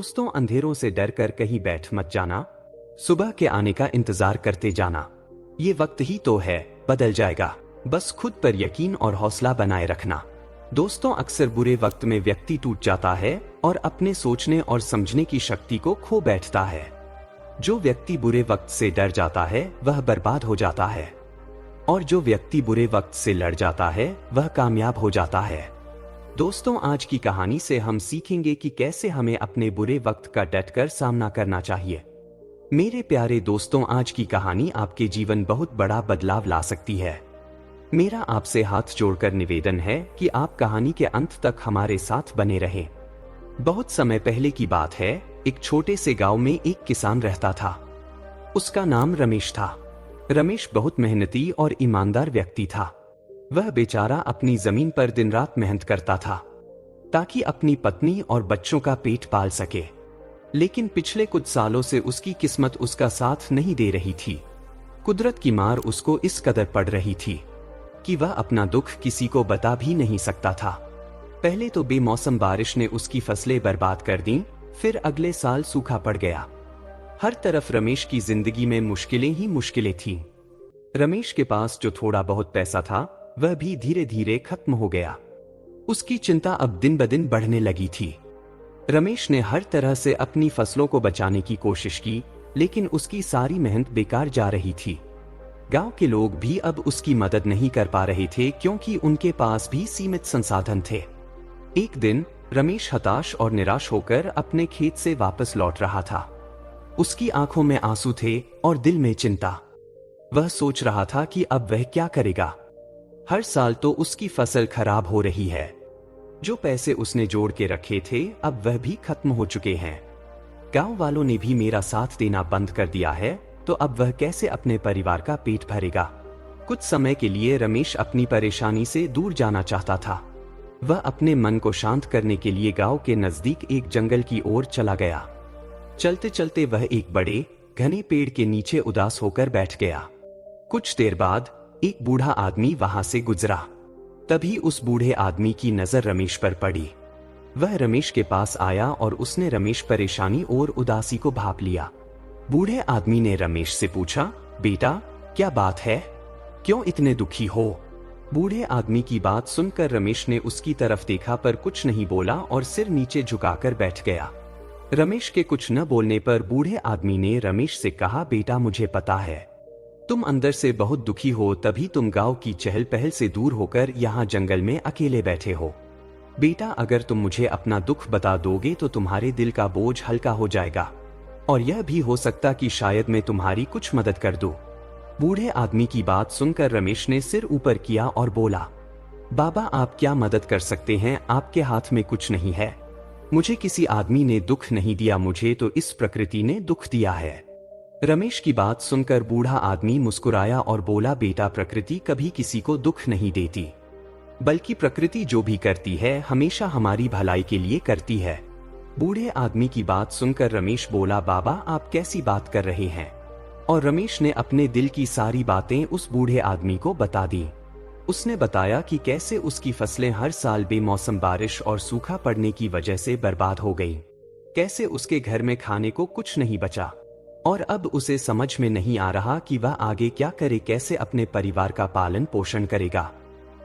दोस्तों, अंधेरों से डर कर कहीं बैठ मत जाना। सुबह के आने का इंतजार करते जाना। ये वक्त ही तो है, बदल जाएगा। बस खुद पर यकीन और हौसला बनाए रखना। दोस्तों, अक्सर बुरे वक्त में व्यक्ति टूट जाता है और अपने सोचने और समझने की शक्ति को खो बैठता है। जो व्यक्ति बुरे वक्त से डर जाता है वह बर्बाद हो जाता है, और जो व्यक्ति बुरे वक्त से लड़ जाता है वह कामयाब हो जाता है। दोस्तों, आज की कहानी से हम सीखेंगे कि कैसे हमें अपने बुरे वक्त का डटकर सामना करना चाहिए। मेरे प्यारे दोस्तों, आज की कहानी आपके जीवन बहुत बड़ा बदलाव ला सकती है। मेरा आपसे हाथ जोड़कर निवेदन है कि आप कहानी के अंत तक हमारे साथ बने रहें। बहुत समय पहले की बात है। एक छोटे से गांव में एक किसान रहता था। उसका नाम रमेश था। रमेश बहुत मेहनती और ईमानदार व्यक्ति था। वह बेचारा अपनी जमीन पर दिन रात मेहनत करता था ताकि अपनी पत्नी और बच्चों का पेट पाल सके। लेकिन पिछले कुछ सालों से उसकी किस्मत उसका साथ नहीं दे रही थी। कुदरत की मार उसको इस कदर पड़ रही थी कि वह अपना दुख किसी को बता भी नहीं सकता था। पहले तो बेमौसम बारिश ने उसकी फसलें बर्बाद कर दी, फिर अगले साल सूखा पड़ गया। हर तरफ रमेश की जिंदगी में मुश्किलें ही मुश्किलें थीं। रमेश के पास जो थोड़ा बहुत पैसा था वह भी धीरे धीरे खत्म हो गया। उसकी चिंता अब दिन ब दिन बढ़ने लगी थी। रमेश ने हर तरह से अपनी फसलों को बचाने की कोशिश की, लेकिन उसकी सारी मेहनत बेकार जा रही थी। गांव के लोग भी अब उसकी मदद नहीं कर पा रहे थे, क्योंकि उनके पास भी सीमित संसाधन थे। एक दिन रमेश हताश और निराश होकर अपने खेत से वापस लौट रहा था। उसकी आंखों में आंसू थे और दिल में चिंता। वह सोच रहा था कि अब वह क्या करेगा। हर साल तो उसकी फसल खराब हो रही है। जो पैसे उसने जोड़ के रखे थे अब वह भी खत्म हो चुके हैं। गांव वालों ने भी मेरा साथ देना बंद कर दिया है, तो अब वह कैसे अपने परिवार का पेट भरेगा। कुछ समय के लिए रमेश अपनी परेशानी से दूर जाना चाहता था। वह अपने मन को शांत करने के लिए गांव के नजदीक एक जंगल की ओर चला गया। चलते चलते वह एक बड़े घने पेड़ के नीचे उदास होकर बैठ गया। कुछ देर बाद एक बूढ़ा आदमी वहां से गुजरा। तभी उस बूढ़े आदमी की नजर रमेश पर पड़ी। वह रमेश के पास आया और उसने रमेश परेशानी और उदासी को भांप लिया। बूढ़े आदमी ने रमेश से पूछा, बेटा क्या बात है, क्यों इतने दुखी हो? बूढ़े आदमी की बात सुनकर रमेश ने उसकी तरफ देखा पर कुछ नहीं बोला और सिर नीचे झुकाकर बैठ गया। रमेश के कुछ न बोलने पर बूढ़े आदमी ने रमेश से कहा, बेटा मुझे पता है तुम अंदर से बहुत दुखी हो, तभी तुम गांव की चहल पहल से दूर होकर यहाँ जंगल में अकेले बैठे हो। बेटा, अगर तुम मुझे अपना दुख बता दोगे तो तुम्हारे दिल का बोझ हल्का हो जाएगा, और यह भी हो सकता कि शायद मैं तुम्हारी कुछ मदद कर दूं। बूढ़े आदमी की बात सुनकर रमेश ने सिर ऊपर किया और बोला, बाबा आप क्या मदद कर सकते हैं, आपके हाथ में कुछ नहीं है। मुझे किसी आदमी ने दुख नहीं दिया, मुझे तो इस प्रकृति ने दुख दिया है। रमेश की बात सुनकर बूढ़ा आदमी मुस्कुराया और बोला, बेटा प्रकृति कभी किसी को दुख नहीं देती, बल्कि प्रकृति जो भी करती है हमेशा हमारी भलाई के लिए करती है। बूढ़े आदमी की बात सुनकर रमेश बोला, बाबा आप कैसी बात कर रहे हैं? और रमेश ने अपने दिल की सारी बातें उस बूढ़े आदमी को बता दी। उसने बताया कि कैसे उसकी फसलें हर साल बेमौसम बारिश और सूखा पड़ने की वजह से बर्बाद हो गईं। कैसे उसके घर में खाने को कुछ नहीं बचा, और अब उसे समझ में नहीं आ रहा कि वह आगे क्या करे, कैसे अपने परिवार का पालन पोषण करेगा।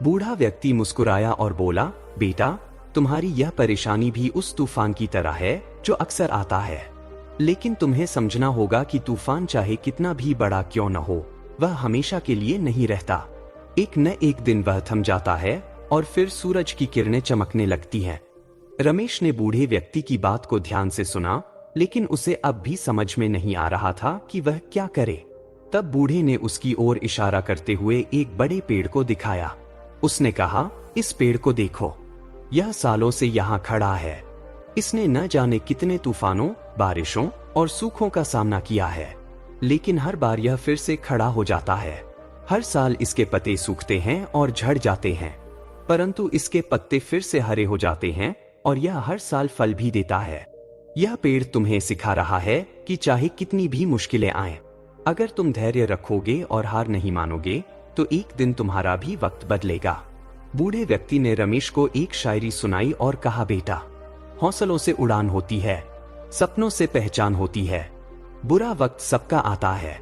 बूढ़ा व्यक्ति मुस्कुराया और बोला, बेटा तुम्हारी यह परेशानी भी उस तूफान की तरह है जो अक्सर आता है, लेकिन तुम्हें समझना होगा कि तूफान चाहे कितना भी बड़ा क्यों न हो, वह हमेशा के लिए नहीं रहता। एक न एक दिन वह थम जाता है और फिर सूरज की किरणें चमकने लगती हैं। रमेश ने बूढ़े व्यक्ति की बात को ध्यान से सुना, लेकिन उसे अब भी समझ में नहीं आ रहा था कि वह क्या करे। तब बूढ़े ने उसकी ओर इशारा करते हुए एक बड़े पेड़ को दिखाया। उसने कहा, इस पेड़ को देखो, यह सालों से यहाँ खड़ा है। इसने न जाने कितने तूफानों, बारिशों और सूखों का सामना किया है, लेकिन हर बार यह फिर से खड़ा हो जाता है। हर साल इसके पत्ते सूखते हैं और झड़ जाते हैं, परंतु इसके पत्ते फिर से हरे हो जाते हैं और यह हर साल फल भी देता है। यह पेड़ तुम्हें सिखा रहा है कि चाहे कितनी भी मुश्किलें आएं, अगर तुम धैर्य रखोगे और हार नहीं मानोगे तो एक दिन तुम्हारा भी वक्त बदलेगा। बूढ़े व्यक्ति ने रमेश को एक शायरी सुनाई और कहा, बेटा हौसलों से उड़ान होती है, सपनों से पहचान होती है। बुरा वक्त सबका आता है,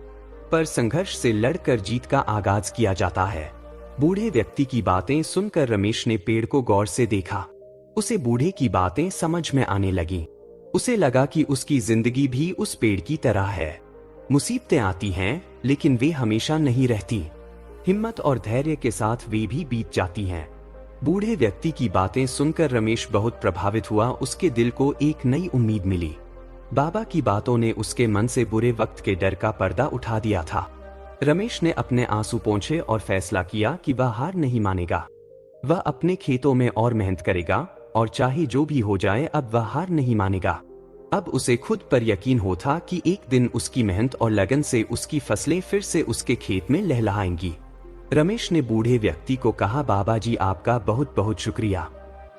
पर संघर्ष से लड़कर जीत का आगाज किया जाता है। बूढ़े व्यक्ति की बातें सुनकर रमेश ने पेड़ को गौर से देखा। उसे बूढ़े की बातें समझ में आने लगी। उसे लगा कि उसकी जिंदगी भी उस पेड़ की तरह है। मुसीबतें आती हैं, लेकिन वे हमेशा नहीं रहती। हिम्मत और धैर्य के साथ वे भी बीत जाती हैं। बूढ़े व्यक्ति की बातें सुनकर रमेश बहुत प्रभावित हुआ। उसके दिल को एक नई उम्मीद मिली। बाबा की बातों ने उसके मन से बुरे वक्त के डर का पर्दा उठा दिया था। रमेश ने अपने आंसू पोंछे और फैसला किया कि वह हार नहीं मानेगा। वह अपने खेतों में और मेहनत करेगा और चाहे जो भी हो जाए अब वह हार नहीं मानेगा। अब उसे खुद पर यकीन होता कि एक दिन उसकी मेहनत और लगन से उसकी फसलें फिर से उसके खेत में लहलहाएंगी। रमेश ने बूढ़े व्यक्ति को कहा, बाबा जी आपका बहुत बहुत शुक्रिया।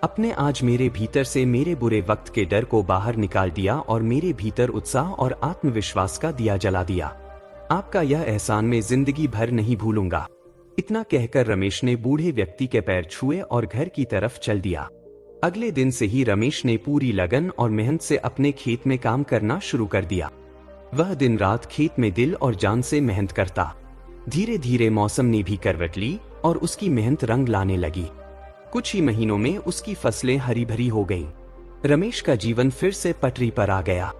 आपने आज मेरे भीतर से मेरे बुरे वक्त के डर को बाहर निकाल दिया और मेरे भीतर उत्साह और आत्मविश्वास का दिया जला दिया। आपका यह एहसान मैं जिंदगी भर नहीं भूलूंगा। इतना कहकर रमेश ने बूढ़े व्यक्ति के पैर छुए और घर की तरफ चल दिया। अगले दिन से ही रमेश ने पूरी लगन और मेहनत से अपने खेत में काम करना शुरू कर दिया। वह दिन रात खेत में दिल और जान से मेहनत करता। धीरे धीरे मौसम ने भी करवट ली और उसकी मेहनत रंग लाने लगी। कुछ ही महीनों में उसकी फसलें हरी भरी हो गईं। रमेश का जीवन फिर से पटरी पर आ गया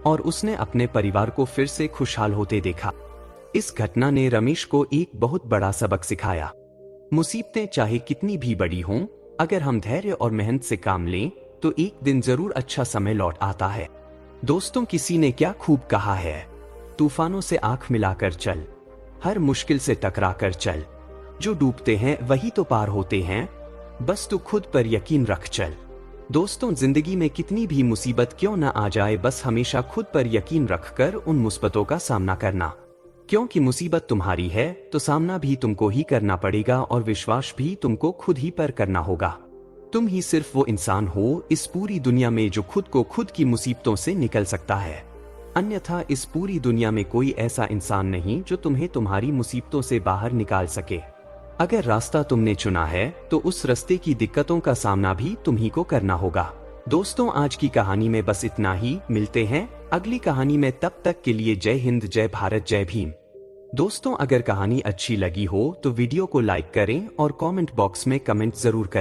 और उसने अपने परिवार को फिर से खुशहाल होते देखा। इस घटना ने रमेश को एक बहुत बड़ा सबक सिखाया। मुसीबतें चाहे कितनी भी बड़ी हों, अगर हम धैर्य और मेहनत से काम लें तो एक दिन जरूर अच्छा समय लौट आता है। दोस्तों, किसी ने क्या खूब कहा है, तूफानों से आंख मिलाकर चल, हर मुश्किल से टकरा कर चल। जो डूबते हैं वही तो पार होते हैं, बस तू खुद पर यकीन रख चल। दोस्तों, जिंदगी में कितनी भी मुसीबत क्यों न आ जाए, बस हमेशा खुद पर यकीन रखकर उन मुसीबतों का सामना करना। क्योंकि मुसीबत तुम्हारी है तो सामना भी तुमको ही करना पड़ेगा और विश्वास भी तुमको खुद ही पर करना होगा। तुम ही सिर्फ वो इंसान हो इस पूरी दुनिया में जो खुद को खुद की मुसीबतों से निकल सकता है। अन्यथा इस पूरी दुनिया में कोई ऐसा इंसान नहीं जो तुम्हें तुम्हारी मुसीबतों से बाहर निकाल सके। अगर रास्ता तुमने चुना है तो उस रास्ते की दिक्कतों का सामना भी तुम्ही को करना होगा। दोस्तों, आज की कहानी में बस इतना ही। मिलते हैं अगली कहानी में, तब तक के लिए जय हिंद, जय भारत, जय भीम। दोस्तों, अगर कहानी अच्छी लगी हो तो वीडियो को लाइक करें और कमेंट बॉक्स में कमेंट जरूर करें।